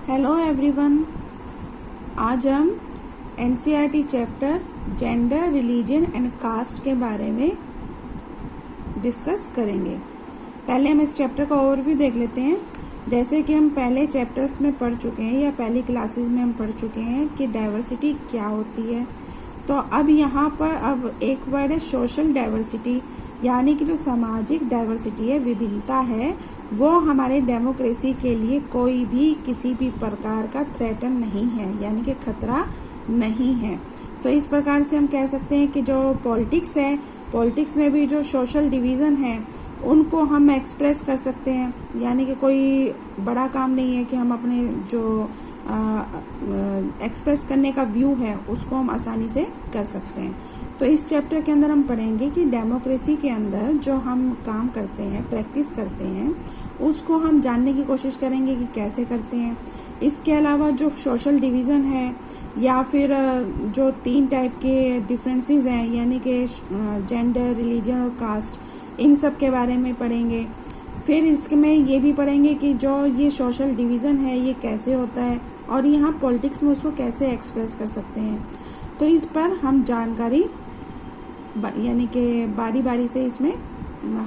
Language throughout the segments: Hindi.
Hello everyone. आज हम NCERT chapter gender, religion and caste के बारे में डिस्कस करेंगे। पहले हम इस चैप्टर का ओवरव्यू देख लेते हैं। जैसे कि हम पहले चैप्टर्स में पढ़ चुके हैं या पहली क्लासेस में हम पढ़ चुके हैं कि डाइवर्सिटी क्या होती है। तो अब यहाँ पर अब एक वर्ड है सोशल डाइवर्सिटी, यानी कि जो सामाजिक डाइवर्सिटी है, विभिन्नता है, वो हमारे डेमोक्रेसी के लिए कोई भी किसी भी प्रकार का थ्रेटन नहीं है, यानी कि खतरा नहीं है। तो इस प्रकार से हम कह सकते हैं कि जो पॉलिटिक्स है, पॉलिटिक्स में भी जो सोशल डिवीज़न है उनको हम एक्सप्रेस कर सकते हैं, यानी कि कोई बड़ा काम नहीं है कि हम अपने जो एक्सप्रेस करने का व्यू है उसको हम आसानी से कर सकते हैं। तो इस चैप्टर के अंदर हम पढ़ेंगे कि डेमोक्रेसी के अंदर जो हम काम करते हैं, प्रैक्टिस करते हैं, उसको हम जानने की कोशिश करेंगे कि कैसे करते हैं। इसके अलावा जो सोशल डिवीज़न है या फिर जो 3 टाइप के डिफरेंसेस हैं, यानी कि जेंडर, रिलीजन और कास्ट, इन सब के बारे में पढ़ेंगे। फिर इसमें ये भी पढ़ेंगे कि जो ये सोशल डिवीज़न है ये कैसे होता है और यहाँ पॉलिटिक्स में उसको कैसे एक्सप्रेस कर सकते हैं। तो इस पर हम जानकारी यानी कि बारी बारी से इसमें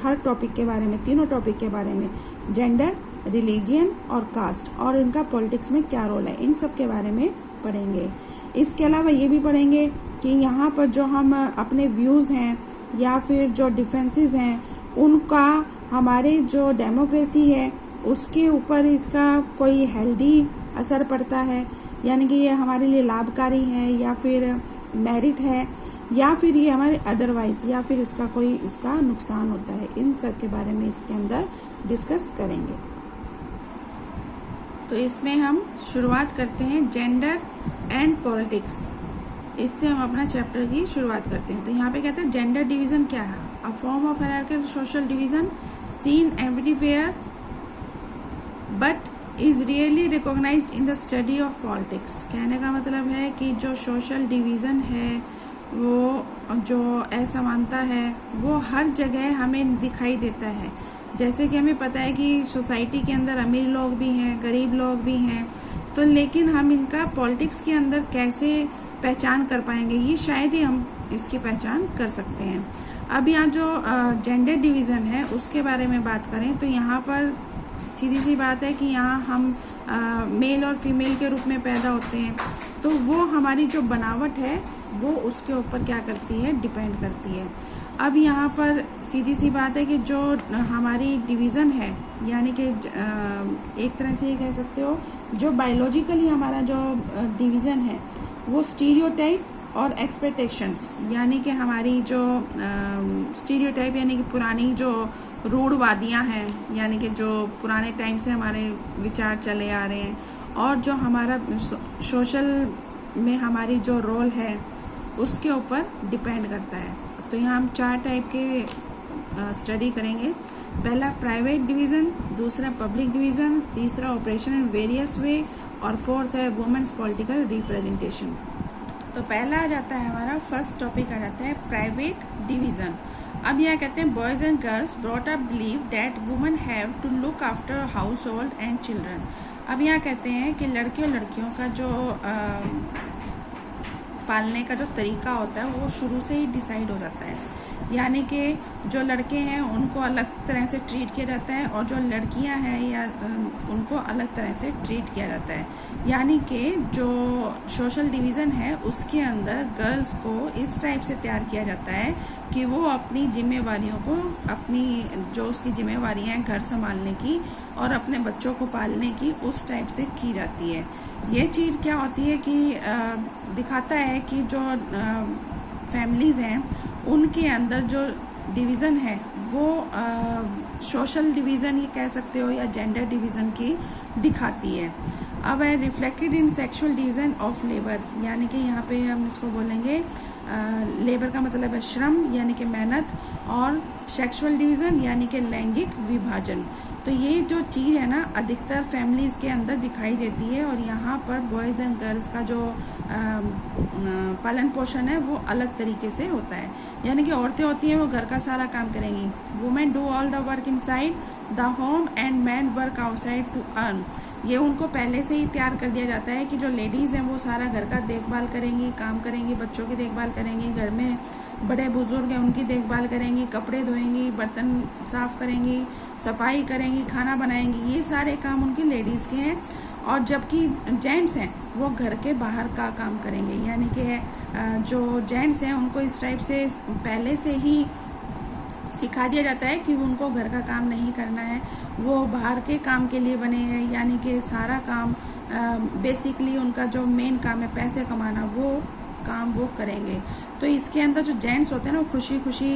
हर टॉपिक के बारे में, तीनों टॉपिक के बारे में, जेंडर, रिलीजियन और कास्ट और इनका पॉलिटिक्स में क्या रोल है, इन सब के बारे में पढ़ेंगे। इसके अलावा ये भी पढ़ेंगे कि यहाँ पर जो हम अपने व्यूज़ हैं या फिर जो डिफरेंसेस हैं उनका हमारे जो डेमोक्रेसी है उसके ऊपर इसका कोई हेल्दी असर पड़ता है, यानी कि ये हमारे लिए लाभकारी है या फिर मेरिट है या फिर ये हमारे अदरवाइज या फिर इसका नुकसान होता है। इन सब के बारे में इसके अंदर डिस्कस करेंगे। तो इसमें हम शुरुआत करते हैं जेंडर एंड पॉलिटिक्स। इससे हम अपना चैप्टर की शुरुआत करते हैं। तो यहाँ पे कहते हैं जेंडर डिवीजन क्या है? A form of hierarchical social division seen everywhere but is really recognised in the study of politics. कहने का मतलब है कि जो सोशल डिवीज़न है, वो जो असमानता है, वो हर जगह हमें दिखाई देता है। जैसे कि हमें पता है कि सोसाइटी के अंदर अमीर लोग भी हैं, गरीब लोग भी हैं, तो लेकिन हम इनका पॉलिटिक्स के अंदर कैसे पहचान कर पाएंगे, ये शायद ही हम इसकी पहचान कर सकते हैं। अब यहाँ जो जेंडर डिवीज़न है उसके बारे में बात करें तो यहाँ पर सीधी सी बात है कि यहाँ हम मेल और फीमेल के रूप में पैदा होते हैं, तो वो हमारी जो बनावट है वो उसके ऊपर क्या करती है, डिपेंड करती है। अब यहाँ पर सीधी सी बात है कि जो हमारी डिवीज़न है, यानी कि एक तरह से ये कह सकते हो जो बायोलॉजिकली हमारा जो डिवीज़न है वो स्टीरियोटाइप और एक्सपेक्टेशंस, यानी कि हमारी जो स्टीरियोटाइप यानी कि पुरानी जो रूढ़वादियाँ हैं, यानी कि जो पुराने टाइम से हमारे विचार चले आ रहे हैं, और जो हमारा सोशल में हमारी जो रोल है उसके ऊपर डिपेंड करता है। तो यहाँ हम 4 टाइप के स्टडी करेंगे। पहला प्राइवेट डिवीज़न, दूसरा पब्लिक डिवीज़न, तीसरा ऑपरेशन इन वेरियस वे और फोर्थ है वुमेन्स पॉलिटिकल रिप्रेजेंटेशन। तो पहला आ जाता है हमारा फर्स्ट टॉपिक आ जाता है प्राइवेट डिवीज़न। अब यहाँ कहते हैं boys and girls brought up believe that women have to look after household and children. अब यहाँ कहते हैं कि लड़के और लड़कियों का जो पालने का जो तरीका होता है वो शुरू से ही डिसाइड हो जाता है, यानी कि जो लड़के हैं उनको अलग तरह से ट्रीट किया जाता है और जो लड़कियां हैं या उनको अलग तरह से ट्रीट किया जाता है। यानी कि जो सोशल डिवीज़न है उसके अंदर गर्ल्स को इस टाइप से तैयार किया जाता है कि वो अपनी जिम्मेवारियों को, अपनी जो उसकी जिम्मेवारियां हैं घर संभालने की और अपने बच्चों को पालने की, उस टाइप से की जाती है। ये चीज़ क्या होती है कि दिखाता है कि जो फैमिलीज़ हैं उनके अंदर जो डिवीज़न है वो सोशल डिवीज़न ये कह सकते हो या जेंडर डिवीज़न की दिखाती है। अब है reflected in sexual division of labour, यानी कि यहाँ पे हम इसको बोलेंगे लेबर का मतलब है श्रम यानी कि मेहनत, और सेक्सुअल डिवीज़न यानी कि लैंगिक विभाजन। तो ये जो चीज़ है ना अधिकतर फैमिलीज़ के अंदर दिखाई देती है और यहाँ पर बॉयज़ एंड गर्ल्स का जो पालन पोषण है वो अलग तरीके से होता है। यानी कि औरतें होती हैं वो घर का सारा काम करेंगी, women do all the work inside the home and man work outside to earn. ये उनको पहले से ही तैयार कर दिया जाता है कि जो लेडीज़ हैं वो सारा घर का देखभाल करेंगी, काम करेंगी, बच्चों की देखभाल करेंगी, घर में बड़े बुजुर्ग हैं उनकी देखभाल करेंगी, कपड़े धोएंगी, बर्तन साफ करेंगी, सफाई करेंगी, खाना बनाएंगी, ये सारे काम उनकी लेडीज़ के हैं। और जबकि जेंट्स हैं वो घर के बाहर का काम करेंगे, यानी कि जो जेंट्स हैं उनको इस टाइप से पहले से ही सिखा दिया जाता है कि उनको घर का काम नहीं करना है, वो बाहर के काम के लिए बने हैं, यानी कि सारा काम बेसिकली उनका जो मेन काम है पैसे कमाना, वो काम वो करेंगे। तो इसके अंदर जो जेंट्स होते हैं ना वो खुशी खुशी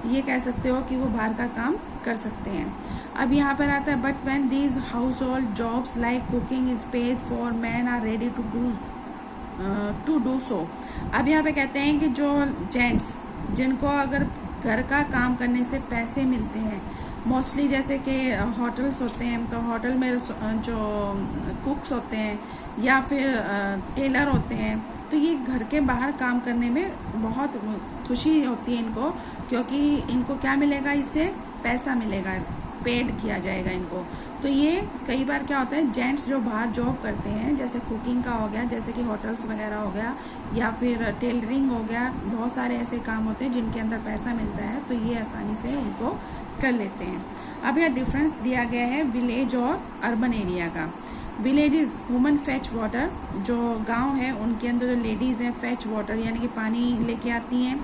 ये कह सकते हो कि वो बाहर का काम कर सकते हैं। अब यहाँ पर आता है but when these household jobs like cooking is paid for man are ready to do so. अब यहाँ पे कहते हैं कि जो जेंट्स जिनको अगर घर का काम करने से पैसे मिलते हैं, मोस्टली जैसे कि होटल्स होते हैं, तो होटल में जो कुक्स होते हैं या फिर टेलर होते हैं, तो ये घर के बाहर काम करने में बहुत खुशी होती है इनको, क्योंकि इनको क्या मिलेगा, इससे पैसा मिलेगा, पेड किया जाएगा इनको। तो ये कई बार क्या होता है, जेंट्स जो बाहर जॉब करते हैं, जैसे कुकिंग का हो गया, जैसे कि होटल्स वगैरह हो गया, या फिर टेलरिंग हो गया, बहुत सारे ऐसे काम होते हैं जिनके अंदर पैसा मिलता है, तो ये आसानी से उनको कर लेते हैं। अब यह डिफरेंस दिया गया है विलेज और अर्बन एरिया का। विलेजेस वुमन फैच वाटर, जो गांव है उनके अंदर जो लेडीज़ हैं फैच वाटर यानी कि पानी लेके आती हैं,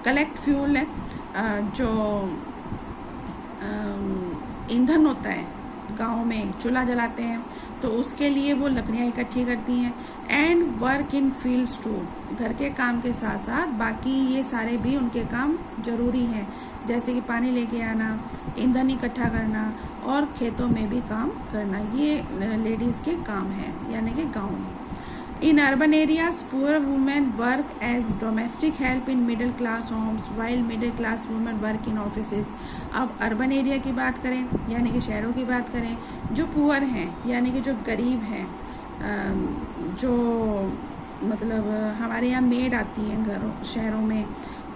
कलेक्ट फ्यूल है, जो ईंधन होता है गांव में चूल्हा जलाते हैं तो उसके लिए वो लकड़ियाँ इकट्ठी करती हैं, and work in fields too, घर के काम के साथ साथ बाकी ये सारे भी उनके काम जरूरी हैं, जैसे कि पानी लेके आना, ईंधन इकट्ठा करना और खेतों में भी काम करना, ये लेडीज़ के काम है यानी कि गांव में। In urban areas poor women work as domestic help in middle class homes while middle class women work in offices. अब अर्बन एरिया की बात करें यानी कि शहरों की बात करें, जो पुअर हैं यानी कि जो गरीब हैं, जो मतलब हमारे यहाँ मेड आती हैं घरों शहरों में,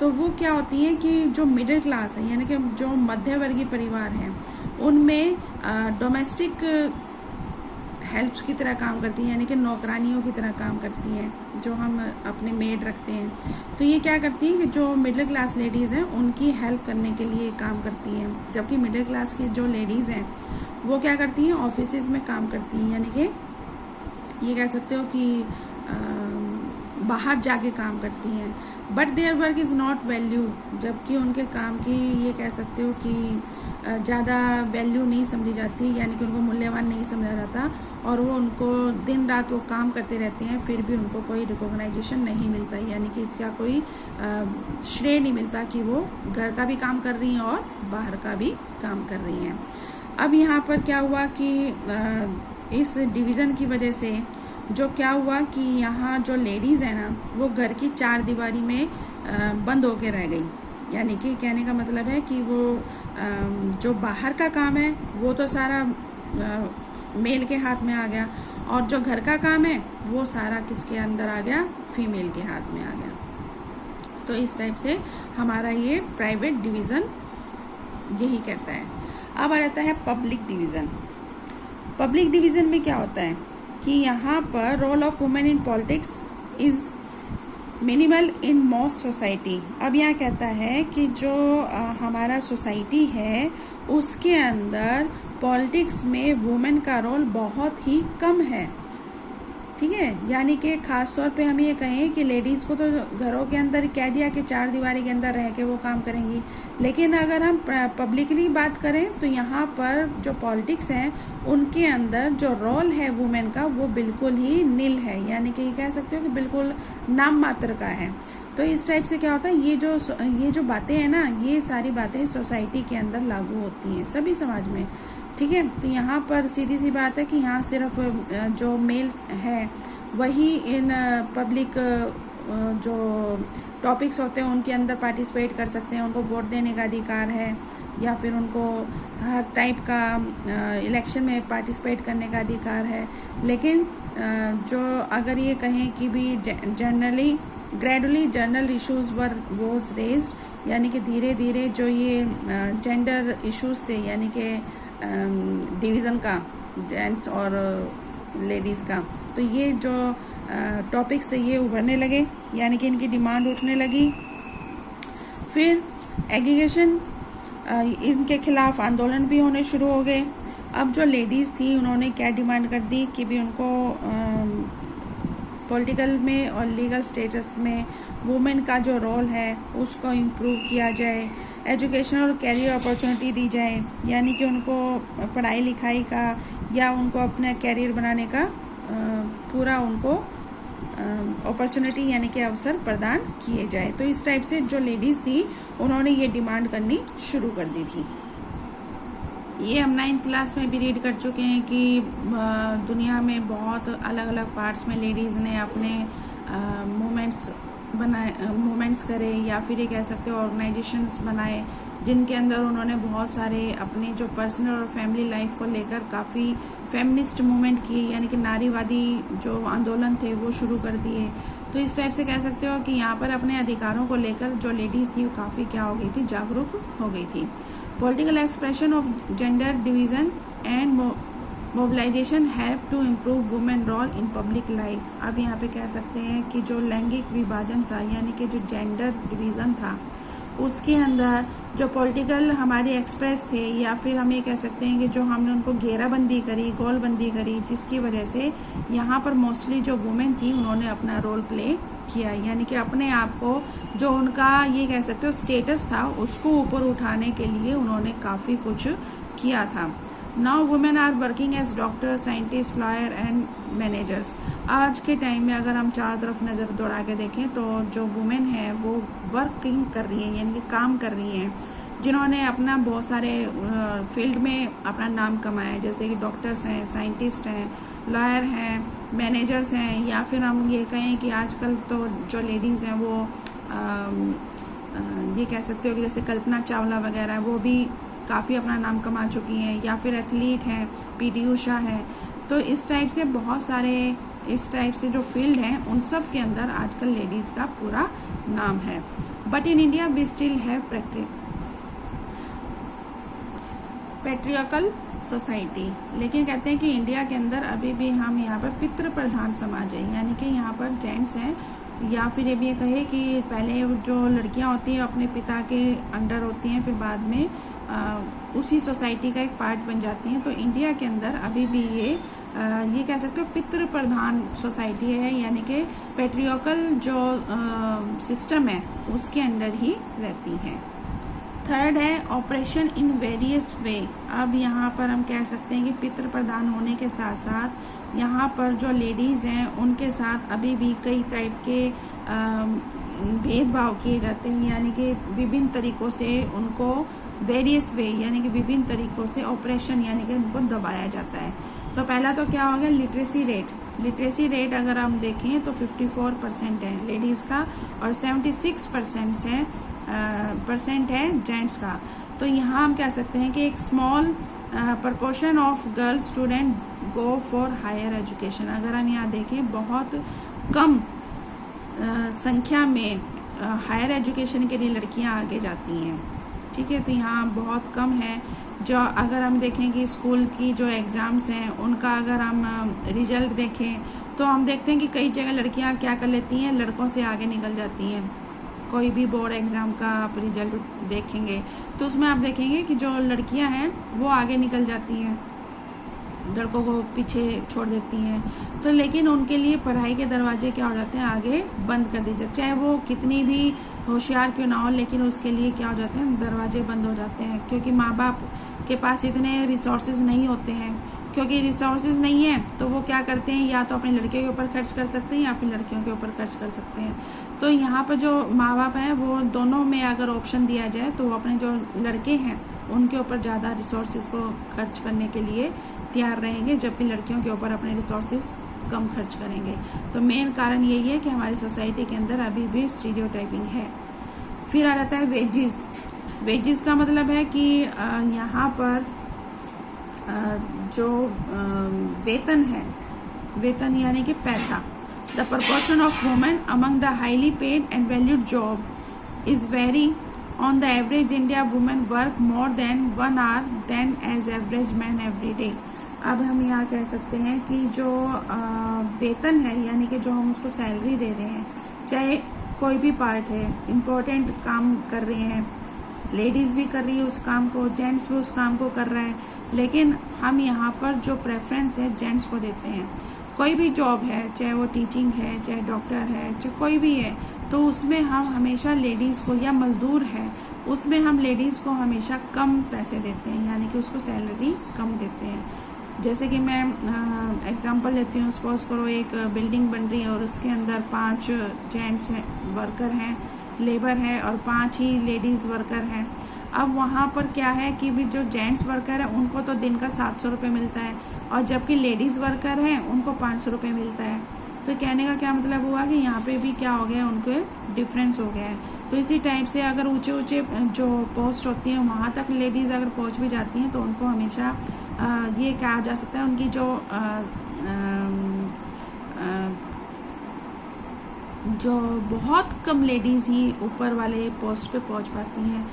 तो वो क्या होती है कि जो मिडिल क्लास है यानी कि जो मध्य वर्गीय परिवार हैं उनमें डोमेस्टिक हेल्प्स की तरह काम करती हैं, यानी कि नौकरानियों की तरह काम करती हैं, जो हम अपने मेड रखते हैं। तो ये क्या करती हैं कि जो मिडिल क्लास लेडीज़ हैं उनकी हेल्प करने के लिए काम करती हैं, जबकि मिडिल क्लास की जो लेडीज़ हैं वो क्या करती हैं, ऑफिसेज में काम करती हैं, यानी कि ये कह सकते हो कि बाहर जाके काम करती हैं। But their work is not value, जबकि उनके काम की ये कह सकते हो कि ज़्यादा वैल्यू नहीं समझी जाती, यानी कि उनको मूल्यवान नहीं समझा जाता, और वो उनको दिन रात वो काम करते रहते हैं, फिर भी उनको कोई रिकॉग्नाइजेशन नहीं मिलता, यानी कि इसका कोई श्रेय नहीं मिलता कि वो घर का भी काम कर रही हैं और बाहर का भी काम कर रही हैं। अब यहाँ पर क्या हुआ कि इस डिवीज़न की वजह से जो क्या हुआ कि यहाँ जो लेडीज़ है ना वो घर की चार दीवारी में बंद होके रह गई, यानी कि कहने का मतलब है कि वो जो बाहर का काम है वो तो सारा मेल के हाथ में आ गया, और जो घर का काम है वो सारा किसके अंदर आ गया, फीमेल के हाथ में आ गया। तो इस टाइप से हमारा ये प्राइवेट डिवीज़न यही कहता है। अब आ जाता है पब्लिक डिवीज़न। पब्लिक डिवीज़न में क्या होता है कि यहाँ पर role of women in politics is minimal in most society. अब यहाँ कहता है कि जो हमारा सोसाइटी है उसके अंदर पॉलिटिक्स में वुमेन का रोल बहुत ही कम है, ठीक है। यानी कि खास तौर पे हम ये कहें कि लेडीज़ को तो घरों के अंदर कह दिया कि चार दीवारी के अंदर रह के वो काम करेंगी, लेकिन अगर हम पब्लिकली बात करें तो यहाँ पर जो पॉलिटिक्स हैं उनके अंदर जो रोल है वुमेन का वो बिल्कुल ही नील है, यानी कि कह सकते हो कि बिल्कुल नाम मात्र का है। तो इस टाइप से क्या होता है, ये जो बातें हैं ना, ये सारी बातें सोसाइटी के अंदर लागू होती हैं सभी समाज में, ठीक है। तो यहाँ पर सीधी सी बात है कि यहाँ सिर्फ जो मेल्स है वही इन पब्लिक जो टॉपिक्स होते हैं उनके अंदर पार्टिसिपेट कर सकते हैं, उनको वोट देने का अधिकार है, या फिर उनको हर टाइप का इलेक्शन में पार्टिसिपेट करने का अधिकार है। लेकिन जो अगर ये कहें कि भी gradually general issues was raised, यानी कि धीरे धीरे जो ये जेंडर इश्यूज थे, यानी कि डिवीज़न का जेंट्स और लेडीज़ का। तो ये जो टॉपिक्स है ये उभरने लगे, यानी कि इनकी डिमांड उठने लगी। फिर एग्रीगेशन, इनके खिलाफ आंदोलन भी होने शुरू हो गए। अब जो लेडीज़ थी उन्होंने क्या डिमांड कर दी कि भी उनको पॉलिटिकल में और लीगल स्टेटस में वुमेन का जो रोल है उसको इम्प्रूव किया जाए, एजुकेशन और कैरियर अपॉर्चुनिटी दी जाए, यानी कि उनको पढ़ाई लिखाई का या उनको अपना कैरियर बनाने का पूरा उनको अपॉर्चुनिटी यानी कि अवसर प्रदान किए जाए। तो इस टाइप से जो लेडीज़ थी उन्होंने ये डिमांड करनी शुरू कर दी थी। ये हम 9th क्लास में भी रीड कर चुके हैं कि दुनिया में बहुत अलग अलग पार्ट्स में लेडीज़ ने अपने मूवमेंट्स करे, या फिर ये कह सकते हो ऑर्गेनाइजेशंस बनाए, जिनके अंदर उन्होंने बहुत सारे अपने जो पर्सनल और फैमिली लाइफ को लेकर काफ़ी फेमिनिस्ट मूवमेंट किए, यानी कि नारीवादी जो आंदोलन थे वो शुरू कर दिए। तो इस टाइप से कह सकते हो कि यहाँ पर अपने अधिकारों को लेकर जो लेडीज़ थी वो काफ़ी क्या हो गई थी, जागरूक हो गई थी। Political expression of gender division and mobilization help to improve women role in public life। अब यहाँ पे कह सकते हैं कि जो लैंगिक विभाजन था, यानी कि जो जेंडर डिवीज़न था, उसके अंदर जो पॉलिटिकल हमारे एक्सप्रेस थे, या फिर हम ये कह सकते हैं कि जो हमने उनको घेराबंदी करी, गोलबंदी करी, जिसकी वजह से यहाँ पर मोस्टली जो वुमेन थी उन्होंने अपना रोल प्ले किया, यानी कि अपने आप को जो उनका ये कह सकते हो स्टेटस था उसको ऊपर उठाने के लिए उन्होंने काफ़ी कुछ किया था। Now women are working as doctor, scientist, lawyer and managers. आज के टाइम में अगर हम चारों तरफ नज़र दौड़ा के देखें तो जो वुमेन है वो वर्किंग कर रही हैं, यानी कि काम कर रही हैं, जिन्होंने अपना बहुत सारे फील्ड में अपना नाम कमाया है, जैसे कि डॉक्टर्स हैं, साइंटिस्ट हैं, लॉयर हैं, मैनेजर्स हैं, या फिर हम ये कहें कि आजकल तो जो लेडीज़ हैं वो ये कह सकते हो कि जैसे कल्पना चावला वगैरह वो भी काफ़ी अपना नाम कमा चुकी हैं, या फिर एथलीट हैं, पीटी उषा है। तो इस टाइप से बहुत सारे इस टाइप से जो फील्ड हैं उन सब के अंदर आजकल लेडीज़ का पूरा नाम है। But in India we still have patriarchal society. लेकिन कहते हैं कि इंडिया के अंदर अभी भी हम यहाँ पर पितृ प्रधान समाज है, यानी कि यहाँ पर जेंट्स हैं, या फिर ये भी कहे कि पहले जो लड़कियाँ होती हैं अपने पिता के अंडर होती हैं, फिर बाद में उसी सोसाइटी का एक पार्ट बन जाती हैं। तो इंडिया के अंदर अभी भी ये कह सकते हो पितृ प्रधान सोसाइटी है, यानी कि पैट्रियार्कल जो सिस्टम है उसके अंडर ही रहती हैं। थर्ड है ऑपरेशन इन वेरियस वे। अब यहाँ पर हम कह सकते हैं कि पितृ प्रधान होने के साथ साथ यहाँ पर जो लेडीज़ हैं उनके साथ अभी भी कई टाइप के भेदभाव किए जाते हैं, यानी कि विभिन्न तरीकों से उनको वेरियस वे यानी कि विभिन्न तरीकों से ऑपरेशन यानी कि उनको दबाया जाता है। तो पहला तो क्या हो गया, लिटरेसी रेट अगर हम देखें तो 54% है लेडीज़ का और 76% है जेंट्स का। तो यहाँ हम कह सकते हैं कि एक small proportion of girl student go for higher education. अगर हम यहाँ देखें बहुत कम संख्या में हायर एजुकेशन के लिए लड़कियाँ आगे जाती हैं, ठीक है। तो यहाँ बहुत कम है। जो अगर हम देखें कि स्कूल की जो एग्ज़ाम्स हैं उनका अगर हम रिजल्ट देखें तो हम देखते हैं कि कई जगह लड़कियाँ क्या कर लेती हैं, लड़कों से आगे निकल जाती हैं। कोई भी बोर्ड एग्ज़ाम का आप रिजल्ट देखेंगे तो उसमें आप देखेंगे कि जो लड़कियां हैं वो आगे निकल जाती हैं, लड़कों को पीछे छोड़ देती हैं। तो लेकिन उनके लिए पढ़ाई के दरवाजे क्या हो जाते हैं, आगे बंद कर दिए जाते, चाहे वो कितनी भी होशियार क्यों ना हो, लेकिन उसके लिए क्या हो जाते हैं, दरवाजे बंद हो जाते हैं। क्योंकि माँ बाप के पास इतने रिसोर्सेज नहीं होते हैं, क्योंकि रिसोर्सेज नहीं है तो वो क्या करते हैं, या तो अपने लड़के के ऊपर खर्च कर सकते हैं या फिर लड़कियों के ऊपर खर्च कर सकते हैं। तो यहाँ पर जो माँ बाप हैं वो दोनों में अगर ऑप्शन दिया जाए तो वो अपने जो लड़के हैं उनके ऊपर ज़्यादा रिसोर्सेज को खर्च करने के लिए तैयार रहेंगे, जबकि लड़कियों के ऊपर अपने रिसोर्सेज कम खर्च करेंगे। तो मेन कारण यही है कि हमारी सोसाइटी के अंदर अभी भी स्टीरियोटाइपिंग है। फिर आ जाता है वेजिस का मतलब है कि यहाँ पर जो वेतन है, वेतन यानी कि पैसा, the proportion of women among the highly paid and valued job is vary. On the average India women work more than 1 hour than as average men every day. अब हम यहाँ कह सकते हैं कि जो वेतन है, यानी कि जो हम उसको सैलरी दे रहे हैं, चाहे कोई भी पार्ट है, इम्पोर्टेंट काम कर रहे हैं, लेडीज़ भी कर रही है उस काम को, जेंट्स भी उस काम को कर रहा है, लेकिन हम यहाँ पर जो प्रेफरेंस है जेंट्स को देते हैं। कोई भी जॉब है, चाहे वो टीचिंग है, चाहे डॉक्टर है, चाहे कोई भी है, तो उसमें हम हमेशा लेडीज़ को, या मजदूर है उसमें हम लेडीज़ को हमेशा कम पैसे देते हैं, यानी कि उसको सैलरी कम देते हैं। जैसे कि मैं एग्जांपल देती हूँ, सपोज करो एक बिल्डिंग बन रही है और उसके अंदर 5 जेंट्स हैं, वर्कर हैं, लेबर है, और 5 ही लेडीज़ वर्कर हैं। अब वहाँ पर क्या है कि भी जो जेंट्स वर्कर है उनको तो दिन का 700 रुपये मिलता है, और जबकि लेडीज़ वर्कर हैं उनको 500 रुपये मिलता है। तो कहने का क्या मतलब हुआ कि यहाँ पे भी क्या हो गया, उनको डिफरेंस हो गया है। तो इसी टाइप से अगर ऊंचे ऊंचे जो पोस्ट होती हैं वहाँ तक लेडीज़ अगर पहुँच भी जाती हैं तो उनको हमेशा ये कहा जा सकता है उनकी जो बहुत कम लेडीज़ ही ऊपर वाले पोस्ट पे पहुँच पाती हैं,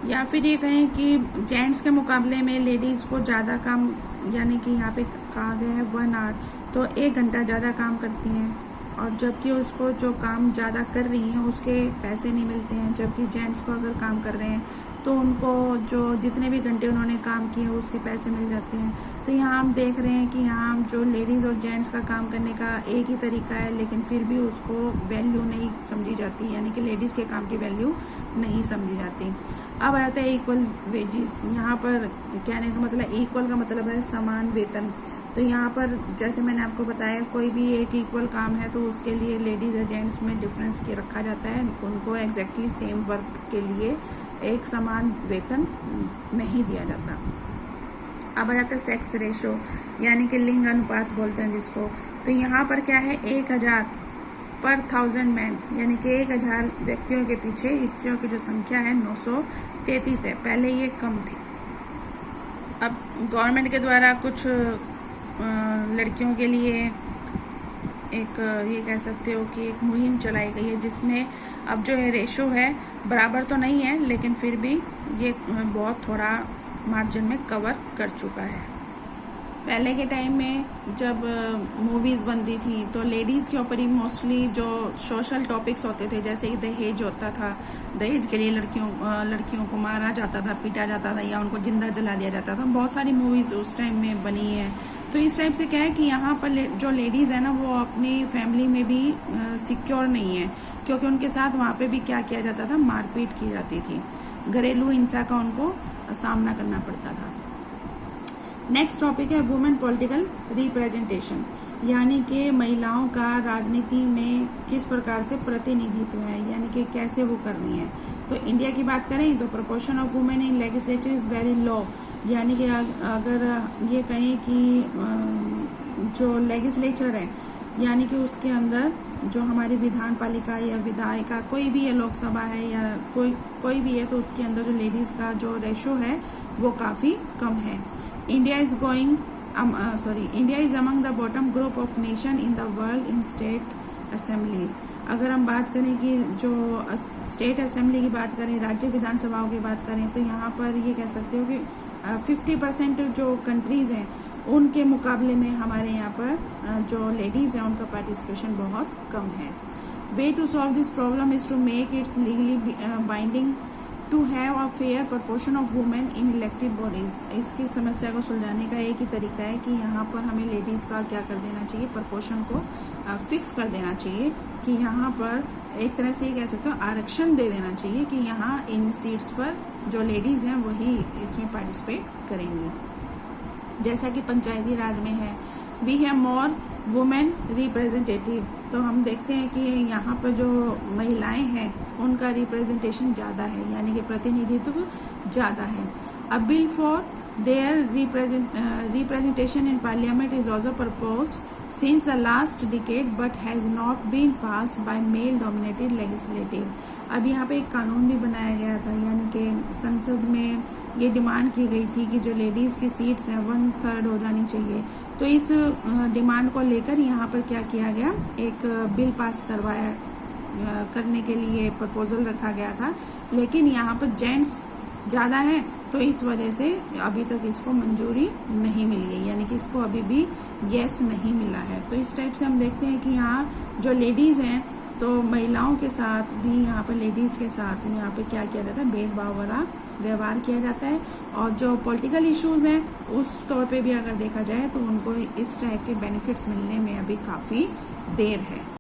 या फिर ये कहें कि जेंट्स के मुकाबले में लेडीज़ को ज़्यादा काम, यानी कि यहाँ पे कहा गया है 1 आवर, तो 1 घंटा ज़्यादा काम करती हैं, और जबकि उसको जो काम ज़्यादा कर रही हैं उसके पैसे नहीं मिलते हैं। जबकि जेंट्स को अगर काम कर रहे हैं तो उनको जो जितने भी घंटे उन्होंने काम किए उसके पैसे मिल जाते हैं। तो यहाँ हम देख रहे हैं कि यहाँ जो लेडीज़ और जेंट्स का काम करने का एक ही तरीका है, लेकिन फिर भी उसको वैल्यू नहीं समझी जाती, यानी कि लेडीज़ के काम की वैल्यू नहीं समझी जाती। अब आता है इक्वल वेजेस। यहाँ पर कहने का मतलब, इक्वल का मतलब है समान वेतन। तो यहाँ पर जैसे मैंने आपको बताया, कोई भी एक इक्वल काम है तो उसके लिए लेडीज़ और जेंट्स में डिफरेंस के रखा जाता है, उनको एग्जैक्टली सेम वर्क के लिए एक समान वेतन नहीं दिया जाता। अब आ जाता है सेक्स रेशो, यानी कि लिंग अनुपात बोलते हैं जिसको। तो यहाँ पर क्या है, 1000 पर 1000 मैन, यानी कि 1000 व्यक्तियों के पीछे स्त्रियों की जो संख्या है 933 है। पहले ये कम थी। अब गवर्नमेंट के द्वारा कुछ लड़कियों के लिए एक ये कह सकते हो कि एक मुहिम चलाई गई है, जिसमें अब जो है रेशो है बराबर तो नहीं है, लेकिन फिर भी ये बहुत थोड़ा मार्जिन में कवर कर चुका है। पहले के टाइम में जब मूवीज़ बनती थी तो लेडीज़ के ऊपर ही मोस्टली जो सोशल टॉपिक्स होते थे, जैसे कि दहेज होता था, दहेज के लिए लड़कियों को मारा जाता था, पीटा जाता था, या उनको जिंदा जला दिया जाता था। बहुत सारी मूवीज़ उस टाइम में बनी है। तो इस टाइप से क्या है कि यहाँ पर जो लेडीज़ है ना, वो अपनी फैमिली में भी सिक्योर नहीं है, क्योंकि उनके साथ वहाँ पे भी क्या किया जाता था, मारपीट की जाती थी, घरेलू हिंसा का उनको सामना करना पड़ता था। नेक्स्ट टॉपिक है वुमेन पॉलिटिकल रिप्रेजेंटेशन, यानी कि महिलाओं का राजनीति में किस प्रकार से प्रतिनिधित्व है, यानी कि कैसे वो कर रही हैं। तो इंडिया की बात करें तो proportion of women in legislature is very low, यानी कि अगर ये कहें कि जो लेजिस्लेचर है, यानी कि उसके अंदर जो हमारी विधान पालिका या विधायिका कोई भी है, लोकसभा है या कोई भी है, तो उसके अंदर जो लेडीज़ का जो रेशो है वो काफ़ी कम है। India is among the bottom group of nation in the world in state assemblies। अगर हम बात करें कि जो स्टेट असेंबली की बात करें, राज्य विधानसभाओं की बात करें, तो यहाँ पर ये कह सकते हो कि 50% जो कंट्रीज़ हैं उनके मुकाबले में हमारे यहाँ पर जो लेडीज़ हैं उनका पार्टिसिपेशन बहुत कम है। Way to solve this problem is to make its legally binding to have a fair proportion of women in elected bodies. इसकी समस्या को सुलझाने का एक ही तरीका है कि यहाँ पर हमें लेडीज़ का क्या कर देना चाहिए, प्रपोर्शन को फिक्स कर देना चाहिए, कि यहाँ पर एक तरह से ये कह सकते हो आरक्षण दे देना चाहिए कि यहाँ इन सीट्स पर जो लेडीज़ हैं वही इसमें पार्टिसिपेट करेंगी। जैसा कि पंचायती राज में है, we have more women representative. तो हम देखते हैं कि यहाँ पर जो महिलाएं हैं उनका रिप्रेजेंटेशन ज़्यादा है, यानी कि प्रतिनिधित्व ज़्यादा है। A bill for their representation in parliament is also proposed since the last decade but has not been passed by male dominated legislative. अब यहाँ पे एक कानून भी बनाया गया था, यानी कि संसद में ये डिमांड की गई थी कि जो लेडीज़ की सीट्स हैं 1/3 हो जानी चाहिए। तो इस डिमांड को लेकर यहाँ पर क्या किया गया, एक बिल पास करने के लिए प्रपोजल रखा गया था, लेकिन यहाँ पर जेंट्स ज़्यादा हैं तो इस वजह से अभी तक इसको मंजूरी नहीं मिली है, यानी कि इसको अभी भी यस नहीं मिला है। तो इस टाइप से हम देखते हैं कि यहाँ जो लेडीज़ हैं तो महिलाओं के साथ भी, यहाँ पर लेडीज़ के साथ यहाँ पे क्या किया जाता है, भेदभाव वाला व्यवहार किया जाता है। और जो पॉलिटिकल इश्यूज़ हैं उस तौर पे भी अगर देखा जाए तो उनको इस टाइप के बेनिफिट्स मिलने में अभी काफ़ी देर है।